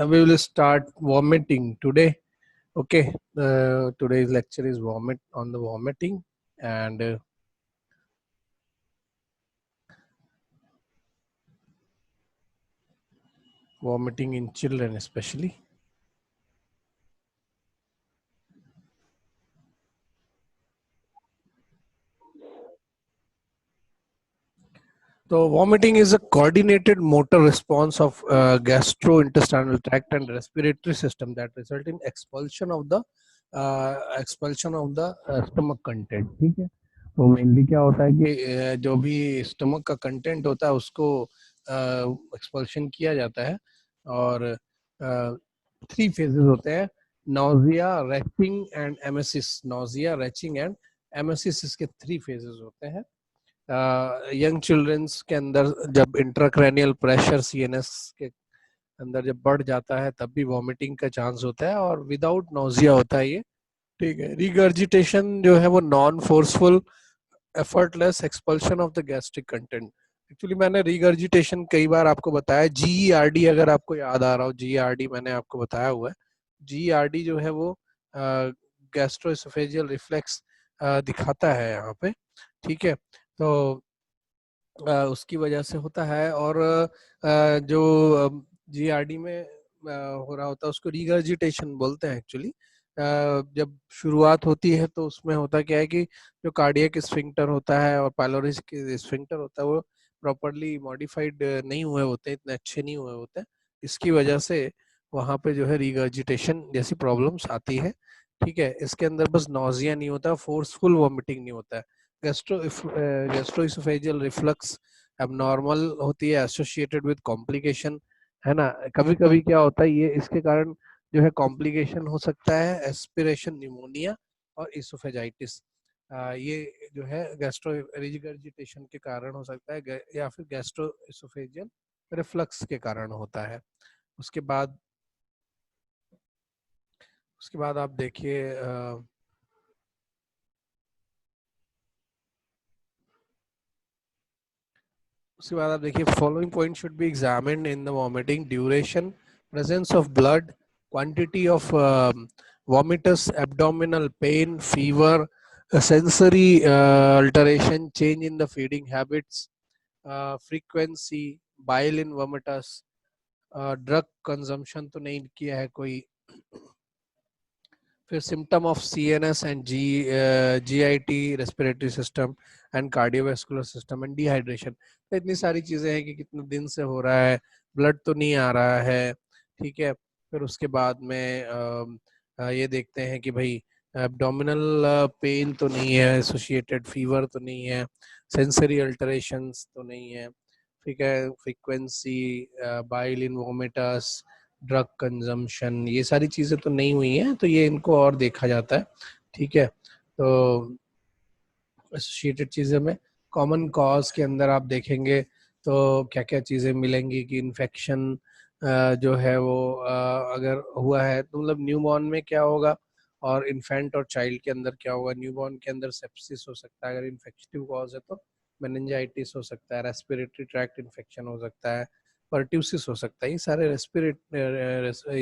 we will start vomiting today. Okay, today's lecture is on the vomiting and vomiting in children especially. So vomiting is a coordinated motor response of gastrointestinal tract and respiratory system that result in expulsion of the stomach content. ठीक है, तो mainly क्या होता है कि जो भी stomach का कंटेंट होता है उसको एक्सपल्शन किया जाता है और 3 फेजेस होते हैं, nausea, retching and emesis. Nausea, retching and emesis इसके 3 फेजेस होते हैं। यंग चिल्ड्रंस के अंदर जब इंट्राक्रैनियल प्रेशर सीएनएस के अंदर जब बढ़ जाता है तब भी वॉमिटिंग का चांस होता है और विदाउट नोजिया होता है ये। ठीक है, रिगर्जिटेशन जो है वो non forceful effortless expulsion of the gastric content. Actually मैंने रिगर्जिटेशन कई बार आपको बताया, जीईआरडी अगर आपको याद आ रहा हो, जीईआरडी मैंने आपको बताया हुआ है। जीईआरडी जो है वो गैस्ट्रोएसोफेजियल रिफ्लेक्स दिखाता है यहाँ पे। ठीक है, तो उसकी वजह से होता है और जो जीआरडी में हो रहा होता है उसको रिगर्जिटेशन बोलते हैं एक्चुअली। जब शुरुआत होती है तो उसमें होता क्या है कि जो कार्डियक स्फिंक्टर होता है और पाइलोरी स्फिंक्टर होता है वो प्रॉपरली मॉडिफाइड नहीं हुए होते, इतने अच्छे नहीं हुए होते। इसकी वजह से वहाँ पे जो है रिगर्जिटेशन जैसी प्रॉब्लम्स आती है। ठीक है, इसके अंदर बस नॉजिया नहीं होता, फोर्सफुल वॉमिटिंग नहीं होता है। गैस्ट्रोइसोफेजियल रिफ्लक्स एबनॉर्मल होती है, एसोसिएटेड विद कॉम्प्लिकेशन, है ना। कभी कभी क्या होता है, ये इसके कारण जो है कॉम्प्लिकेशन हो सकता है, एस्पिरेशन, निमोनिया और इसोफेजाइटिस। ये जो है गैस्ट्रो रिगर्जिटेशन के कारण हो सकता है या फिर गैस्ट्रोइसोफेजियल रिफ्लक्स के कारण होता है। उसके बाद आप देखिए उसके बाद आप देखिए following point should be examined in the vomiting: duration, presence of blood, quantity of vomitus, abdominal pain, fever, sensory alteration, change in the feeding habits, frequency, bile in vomitus, drug consumption तो नहीं किया है कोई, फिर symptom of CNS and GIT, respiratory system and cardiovascular system and dehydration. तो इतनी सारी चीजें हैं कि कितने दिन से हो रहा है, ब्लड तो नहीं आ रहा है। ठीक है, फिर उसके बाद में ये देखते हैं कि भाई एब्डोमिनल पेन तो नहीं है, एसोसिएटेड फीवर तो नहीं है, सेंसरी अल्टरेशंस तो नहीं है। ठीक है, फ्रीक्वेंसी, बाइल इन वोमिटस, ड्रग कंजम्पशन, ये सारी चीजें तो नहीं हुई हैं, तो ये इनको और देखा जाता है। ठीक है, तो एसोसिएटेड चीजें में कॉमन कॉज के अंदर आप देखेंगे तो क्या क्या चीजें मिलेंगी कि इन्फेक्शन जो है वो अगर हुआ है तो मतलब न्यूबॉर्न में क्या होगा और इन्फेंट और चाइल्ड के अंदर क्या होगा। न्यूबॉर्न के अंदर सेप्सिस हो सकता है, अगर इन्फेक्टिव कॉज है तो मेनिंजाइटिस हो सकता है, रेस्पिरेटरी ट्रैक्ट इन्फेक्शन हो सकता है, पर्ट्यूसिस हो सकता है। ये सारे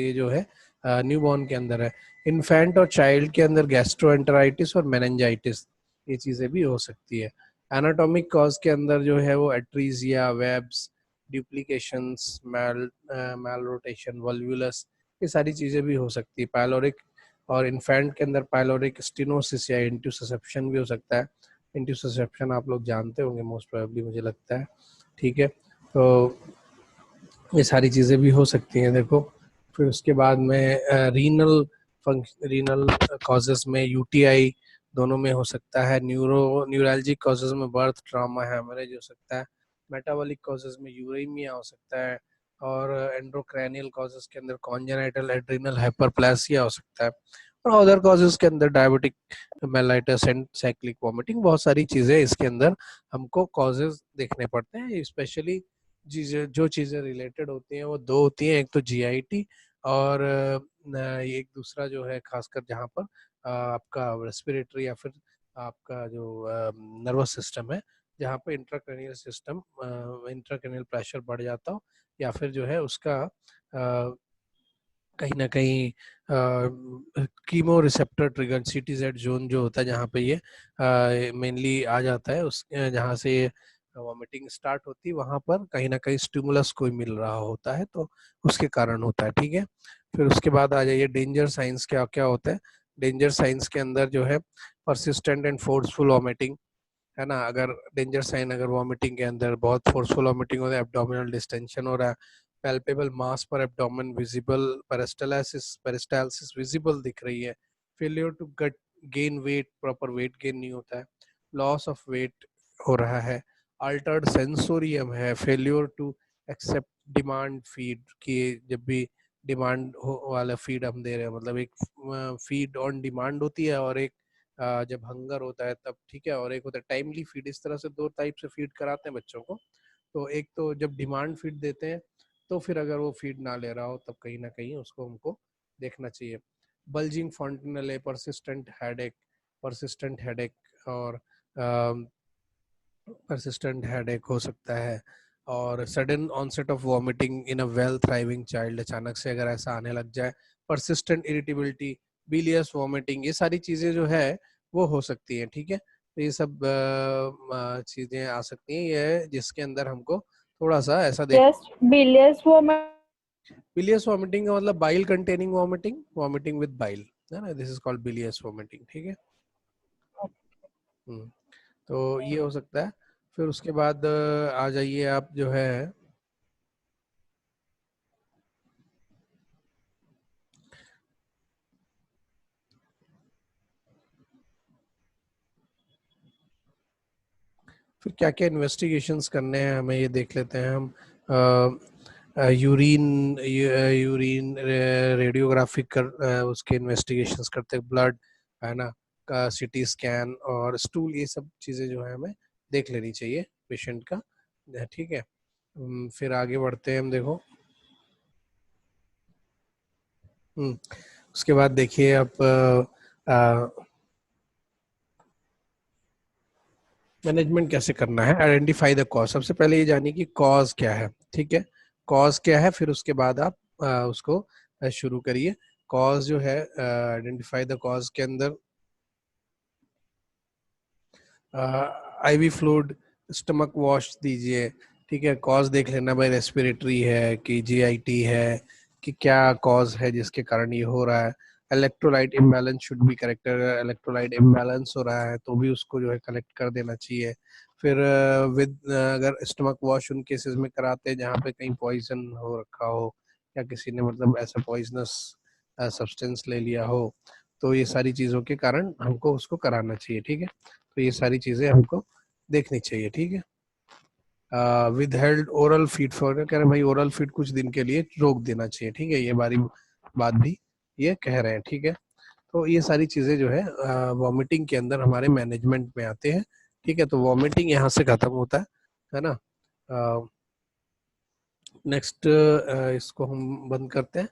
ये जो है न्यूबॉर्न के अंदर है। इन्फेंट और चाइल्ड के अंदर गैस्ट्रोएंटेराइटिस और मेनिंजाइटिस, ये चीज़ें भी हो सकती है। एनाटॉमिक कॉज के अंदर जो है वो एट्रीजिया, वेब्स, ड्यूप्लीकेशंस, मैल रोटेशन, वल्वुलस, ये सारी चीज़ें भी हो सकती है। पायलोरिक और इन्फेंट के अंदर पायलोरिक स्टिनोसिस या इंट्यूससेप्शन भी हो सकता है। इंट्यूससेप्शन आप लोग जानते होंगे मोस्ट प्रोबेबली, मुझे लगता है। ठीक है, तो ये सारी चीज़ें भी हो सकती हैं। देखो, फिर उसके बाद में रीनल कॉजेस में यूटीआई दोनों में हो सकता है। न्यूरल्जिक कॉजेज में बर्थ ट्रॉमा, हैमरेज हो सकता है। मेटाबॉलिक कॉजेज में यूरेमिया हो सकता है और एंडोक्राइनियल कॉजेज के अंदर कॉन्जेनाइटल एड्रिनल हाइपरप्लेसिया हो सकता है। और अदर कॉजेज के अंदर diabetic mellitus and cyclic vomiting, बहुत सारी चीज़ें इसके अंदर हमको कॉजेज देखने पड़ते हैं। स्पेशली जो चीज़ें रिलेटेड होती हैं वो दो होती हैं, एक तो जीआईटी और एक दूसरा जो है खासकर जहाँ पर आपका रेस्पिरेटरी या फिर आपका जो नर्वस सिस्टम है, जहाँ पे इंट्राक्रैनियल प्रेशर बढ़ जाता हो या फिर जो है उसका कहीं ना कहीं chemo receptor trigger CTZ zone जो होता है जहाँ पे ये मेनली आ जाता है, उस जहाँ से वॉमिटिंग स्टार्ट होती है वहाँ पर कहीं ना कहीं स्टिमुलस कोई मिल रहा होता है, तो उसके कारण होता है। ठीक है, फिर उसके बाद आ जाइए डेंजर साइंस क्या क्या होता है। डेंजर साइंस के अंदर जो है परसिस्टेंट एंड फोर्सफुल वॉमिटिंग है ना। अगर डेंजर साइन अगर वॉमिटिंग के अंदर बहुत फोर्सफुल वॉमिटिंग हो रहा है, एब्डोमिनल डिस्टेंशन हो रहा है, पैल्पेबल मास पर एब्डोमेन विजिबल, पेरिस्टालसिस विजिबल दिख रही है, failure to gut gain weight, proper weight gain नहीं होता है, लॉस ऑफ वेट हो रहा है, अल्टर्ड सेंसोरियम है, failure to accept demand feed की, जब भी डिमांड वाला फीड हम दे रहे हैं, मतलब एक फीड ऑन डिमांड होती है और एक जब हंगर होता है तब, ठीक है, और एक होता है टाइमली फीड। इस तरह से दो टाइप से फीड कराते हैं बच्चों को। तो एक तो जब डिमांड फीड देते हैं तो फिर अगर वो फीड ना ले रहा हो तब कहीं ना कहीं उसको हमको देखना चाहिए। बल्जिंग फॉन्टिनले, परसिस्टेंट हेडेक और परसिस्टेंट हेडेक हो सकता है, और sudden onset of vomiting in a well thriving child, अचानक से अगर ऐसा आने लग जाए, परसिस्टेंट इरिटेबिलिटी, बिलियस वॉमिटिंग, ये सारी चीजें जो है वो हो सकती हैं। ठीक है, तो ये सब चीजें आ सकती हैं, ये जिसके अंदर हमको थोड़ा सा ऐसा देख। जस्ट बिलियस वो मैं बिलियस वॉमिटिंग का मतलब bile containing vomiting, vomiting with bile है ना, दिस इज कॉल्ड बिलियस वॉमिटिंग। ठीक है। हम्म, तो ये हो सकता है। फिर उसके बाद आ जाइए आप जो है, फिर क्या क्या इन्वेस्टिगेशंस करने हैं हमें ये देख लेते हैं हम। यूरिन रेडियोग्राफिक कर उसके इन्वेस्टिगेशंस करते हैं, ब्लड है ना, का CT स्कैन और स्टूल, ये सब चीज़ें जो है हमें देख लेनी चाहिए पेशेंट का। ठीक है, फिर आगे बढ़ते हैं हम, देखो। उसके बाद देखिए आप मैनेजमेंट कैसे करना है। आइडेंटिफाई द कॉज, सबसे पहले ये जानिए कि कॉज क्या है। ठीक है, कॉज क्या है, फिर उसके बाद आप उसको शुरू करिए। कॉज जो है, आइडेंटिफाई द कॉज के अंदर IV फ्लूइड, स्टमक वॉश दीजिए। ठीक है, कॉज देख लेना भाई, रेस्पिरेटरी है कि GIT है, कि क्या कॉज है जिसके कारण ये हो रहा है। Electrolyte imbalance should be corrected, electrolyte imbalance हो रहा है तो भी उसको जो है कलेक्ट कर देना चाहिए। फिर अगर स्टमक वॉश उन केसेस में कराते हैं जहाँ पे कहीं पॉइजन हो रखा हो, या किसी ने मतलब ऐसा पॉइजनस सब्सटेंस ले लिया हो, तो ये सारी चीज़ों के कारण हमको उसको कराना चाहिए। ठीक है, तो ये सारी चीजें हमको देखनी चाहिए। ठीक है, with held oral feed for, कह रहे हैं भाई ओरल फीड कुछ दिन के लिए रोक देना चाहिए। ठीक है, ये बारी बात भी ये कह रहे हैं। ठीक है, तो ये सारी चीजें जो है वॉमिटिंग के अंदर हमारे मैनेजमेंट में आते हैं। ठीक है, तो वॉमिटिंग यहाँ से खत्म होता है ना। नेक्स्ट इसको हम बंद करते हैं।